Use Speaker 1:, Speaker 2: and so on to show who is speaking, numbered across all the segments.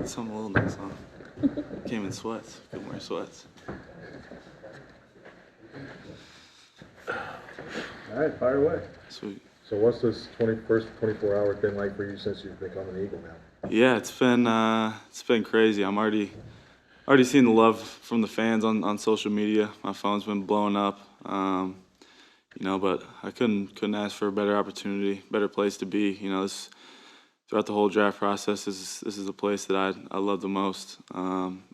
Speaker 1: Something a little nice, huh? Came in sweats. Couldn't wear sweats.
Speaker 2: All right, fire away.
Speaker 1: Sweet.
Speaker 2: So what's this 24 hours been like for you since you've become an Eagle now?
Speaker 1: Yeah, it's been crazy. I'm already seeing the love from the fans on social media. My phone's been blowing up. But I couldn't ask for a better opportunity, better place to be. Throughout the whole draft process, this is the place that I love the most.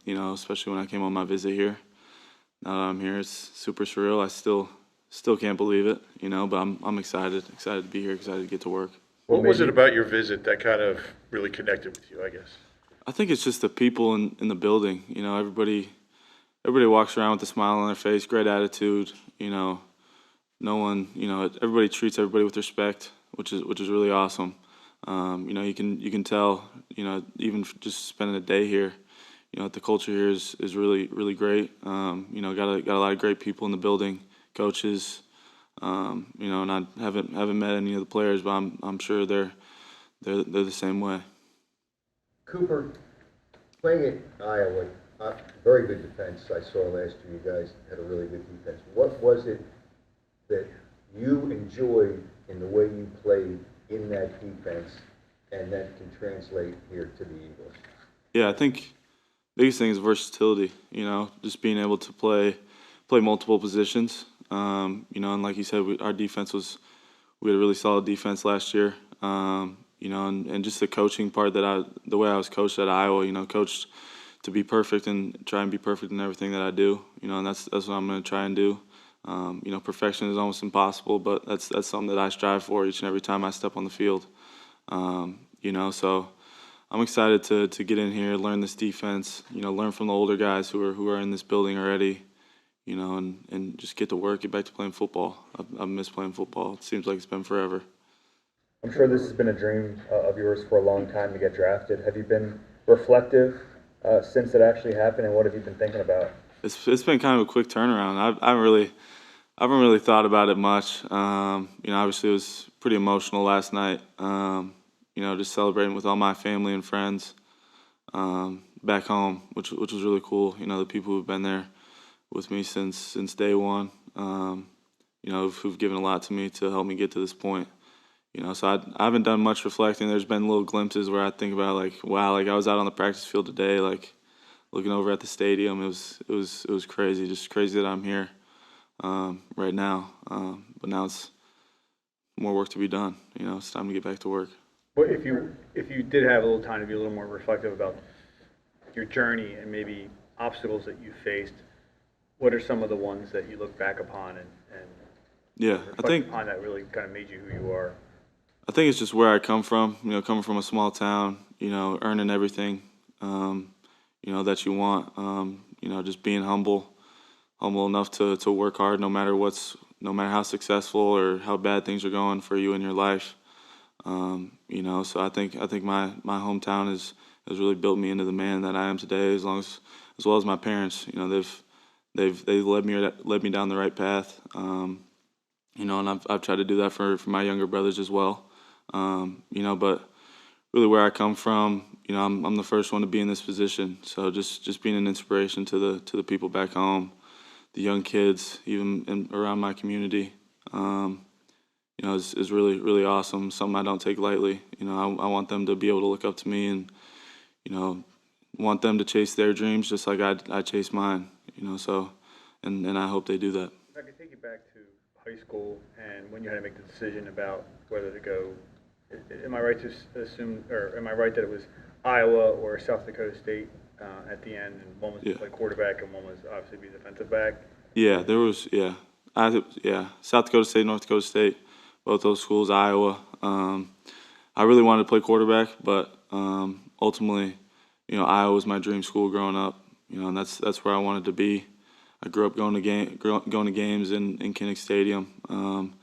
Speaker 1: Especially when I came on my visit here. Now that I'm here, it's super surreal. I still can't believe it, but I'm excited to be here, excited to get to work.
Speaker 3: What was it about your visit that kind of really connected with you, I guess?
Speaker 1: I think it's just the people in the building. Everybody walks around with a smile on their face, great attitude. No one, everybody treats everybody with respect, which is really awesome. You can tell, even just spending a day here, the culture here is really, really great. Got a lot of great people in the building, coaches. And I haven't met any of the players, but I'm sure they're the same way.
Speaker 4: Cooper, playing at Iowa, very good defense. I saw last year you guys had a really good defense. What was it that you enjoyed in the way you played in that defense, and that can translate here to the Eagles?
Speaker 1: Yeah, I think the biggest thing is versatility. Just being able to play multiple positions. And like you said, our defense we had a really solid defense last year. And just the coaching part the way I was coached at Iowa, coached to be perfect and try and be perfect in everything that I do. And that's what I'm going to try and do. Perfection is almost impossible, but that's something that I strive for each and every time I step on the field. So I'm excited to get in here, learn this defense, learn from the older guys who are in this building already, and just get to work, get back to playing football. I've missed playing football. It seems like it's been forever.
Speaker 5: I'm sure this has been a dream of yours for a long time to get drafted. Have you been reflective since it actually happened, and what have you been thinking about?
Speaker 1: It's been kind of a quick turnaround. I haven't really thought about it much. Obviously it was pretty emotional last night. Just celebrating with all my family and friends back home, which was really cool. The people who've been there with me since day one. Who've given a lot to me to help me get to this point. So I haven't done much reflecting. There's been little glimpses where I think about wow, I was out on the practice field today, looking over at the stadium. It was crazy, just crazy that I'm here right now. But now it's more work to be done. It's time to get back to work.
Speaker 6: Well, if you did have a little time to be a little more reflective about your journey and maybe obstacles that you faced, what are some of the ones that you look back upon and reflect upon that really kind of made you who you are?
Speaker 1: I think it's just where I come from. Coming from a small town. Earning everything. That you want. Just being humble enough to work hard, no matter how successful or how bad things are going for you in your life. So I think my hometown has really built me into the man that I am today, as well as my parents. They've led me down the right path. And I've tried to do that for my younger brothers as well. But really where I come from, I'm the first one to be in this position. So just being an inspiration to the people back home, the young kids, even around my community, is really, really awesome. Something I don't take lightly. I want them to be able to look up to me and, want them to chase their dreams just like I chase mine. So, and I hope they do that.
Speaker 6: If I could take you back to high school and when you had to make the decision about whether to go, am I right to assume, or am I right that it was Iowa or South Dakota State at the end, and one was to play quarterback and one was obviously be defensive back?
Speaker 1: Yeah, there was, South Dakota State, North Dakota State, both those schools, Iowa. I really wanted to play quarterback, but ultimately, Iowa was my dream school growing up, and that's where I wanted to be. I grew up going to games in Kinnick Stadium.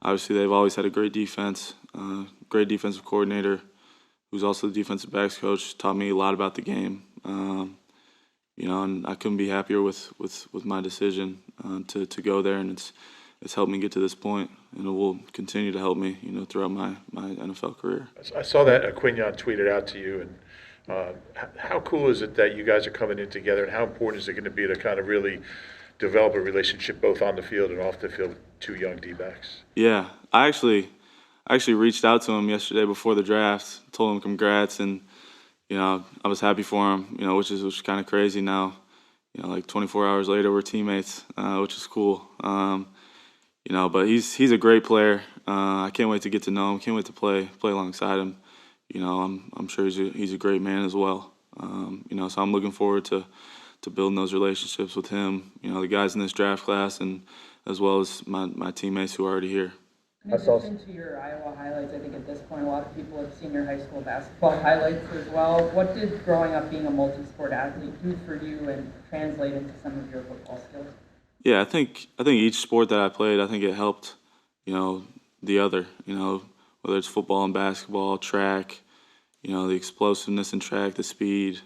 Speaker 1: Obviously, they've always had a great defense, great defensive coordinator, who's also the defensive backs coach, taught me a lot about the game. And I couldn't be happier with my decision to go there, and it's helped me get to this point, and it will continue to help me, throughout my NFL career.
Speaker 3: I saw that Quinion tweeted out to you, and How cool is it that you guys are coming in together, and how important is it going to be to kind of really develop a relationship both on the field and off the field with two young D-backs?
Speaker 1: Yeah, I actually reached out to him yesterday before the draft, told him congrats, and I was happy for him. Which is kind of crazy now. Like 24 hours later, we're teammates, which is cool. But he's a great player. I can't wait to get to know him. Can't wait to play alongside him. I'm sure he's a great man as well. So I'm looking forward to building those relationships with him. The guys in this draft class, and as well as my teammates who are already here.
Speaker 7: In addition to your Iowa highlights, I think at this point a lot of people have seen your high school basketball highlights as well. What did growing up being a multi-sport athlete do for you and translate into some of your football skills?
Speaker 1: Yeah, I think each sport that I played, I think it helped, the other. Whether it's football and basketball, track, the explosiveness in track, the speed,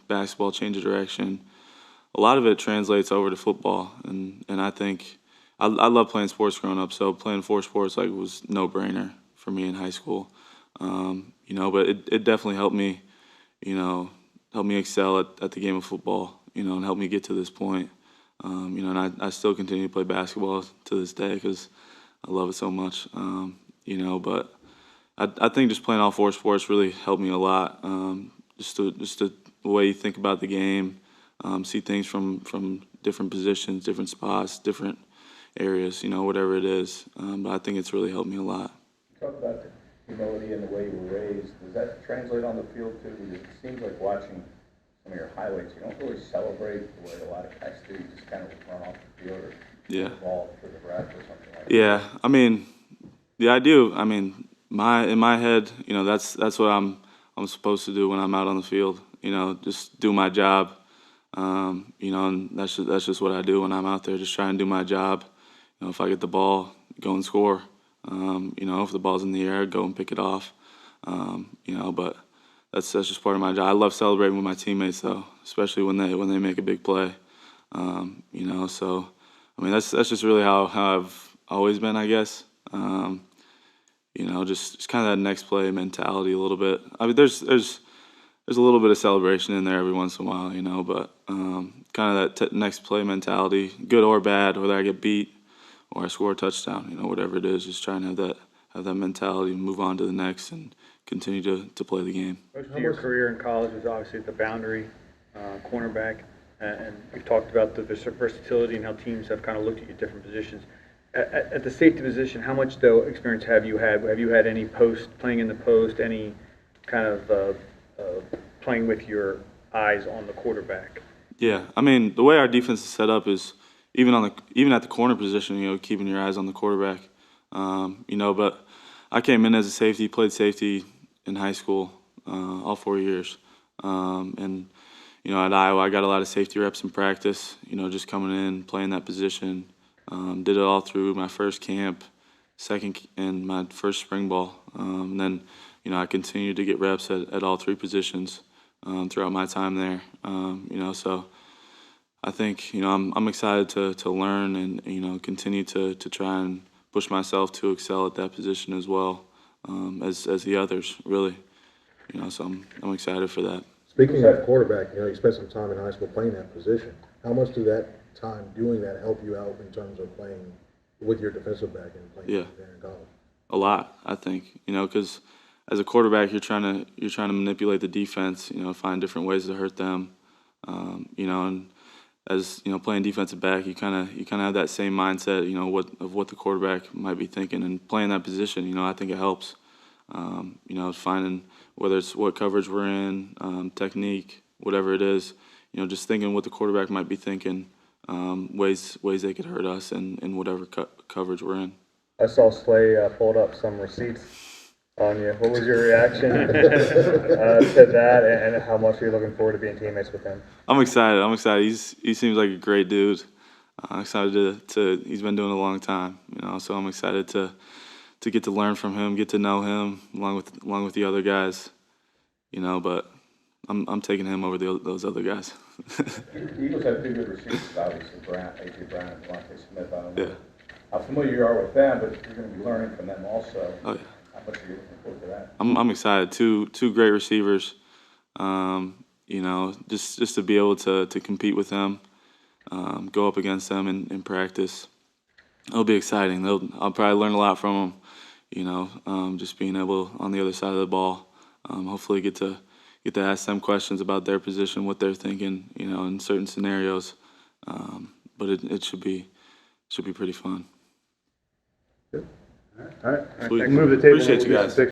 Speaker 1: basketball, change of direction. A lot of it translates over to football, and I think I love playing sports growing up. So playing 4 sports was no brainer for me in high school. But it definitely helped me, excel at the game of football, and help me get to this point. And I still continue to play basketball to this day because I love it so much. But I think just playing all 4 sports really helped me a lot. Just the way you think about the game, see things from different positions, different spots, different areas, whatever it is. But I think it's really helped me a lot.
Speaker 8: Talk about the humility and the way you were raised. Does that translate on the field too? Because it seems like watching some of your highlights, you don't really celebrate the way a lot of guys do. You just kind of run off the field or
Speaker 1: Yeah.
Speaker 8: the ball for the ref or something like that.
Speaker 1: Yeah, I do. in my head, that's what I'm supposed to do when I'm out on the field. Just do my job. And that's just what I do when I'm out there. Just try and do my job. If I get the ball, go and score. If the ball's in the air, go and pick it off. But that's just part of my job. I love celebrating with my teammates though, especially when they make a big play. So that's just really how I've always been, I guess. Just kind of that next play mentality a little bit. There's a little bit of celebration in there every once in a while, but kind of that next play mentality, good or bad, whether I get beat or I score a touchdown, whatever it is, just trying to have that mentality and move on to the next and continue to play the game.
Speaker 6: Most of your career in college was obviously at the boundary, cornerback, and we've talked about the versatility and how teams have kind of looked at your different positions. At the safety position, how much though experience have you had? Have you had any playing in the post, any kind of playing with your eyes on the quarterback?
Speaker 1: Yeah, the way our defense is set up is even at the corner position, keeping your eyes on the quarterback. But I came in as a safety, played safety in high school, all 4 years. And at Iowa, I got a lot of safety reps in practice. Just coming in, playing that position. Did it all through my first camp, second, and my first spring ball. And then, I continued to get reps at all 3 positions throughout my time there. So I think I'm excited to learn and continue to try and push myself to excel at that position as well as the others, really. So I'm excited for that.
Speaker 2: Speaking of quarterback, you spent some time in high school playing that position. How much did that time doing that help you out in terms of playing with your defensive back and playing there in college?
Speaker 1: A lot, I think. Because as a quarterback, you're trying to manipulate the defense. Find different ways to hurt them. And as playing defensive back, you kind of have that same mindset. Of what the quarterback might be thinking, and playing that position. I think it helps. Finding whether it's what coverage we're in, technique, whatever it is. Just thinking what the quarterback might be thinking. Ways they could hurt us in whatever coverage we're in.
Speaker 5: I saw Slay pulled up some receipts on you. What was your reaction to that, and how much are you looking forward to being teammates with him?
Speaker 1: I'm excited. He seems like a great dude. I'm excited to he's been doing it a long time, so I'm excited to get to learn from him, get to know him along with the other guys, but I'm taking him over those other guys.
Speaker 8: The Eagles have 2 good receivers, obviously, A.J. Brown and Devontae Smith. I don't know
Speaker 1: Yeah.
Speaker 8: how familiar you are with them, but you're going to be learning from them also.
Speaker 1: Oh yeah.
Speaker 8: How much are you looking forward to that?
Speaker 1: I'm excited. Two great receivers. You know, just to be able to compete with them, go up against them in practice. It'll be exciting. I'll probably learn a lot from them. You know, just being able on the other side of the ball. Hopefully, get to ask them questions about their position, what they're thinking. You know, in certain scenarios. But it should be pretty fun.
Speaker 2: All right.
Speaker 1: Sweet.
Speaker 6: Move the table.
Speaker 1: Appreciate you guys.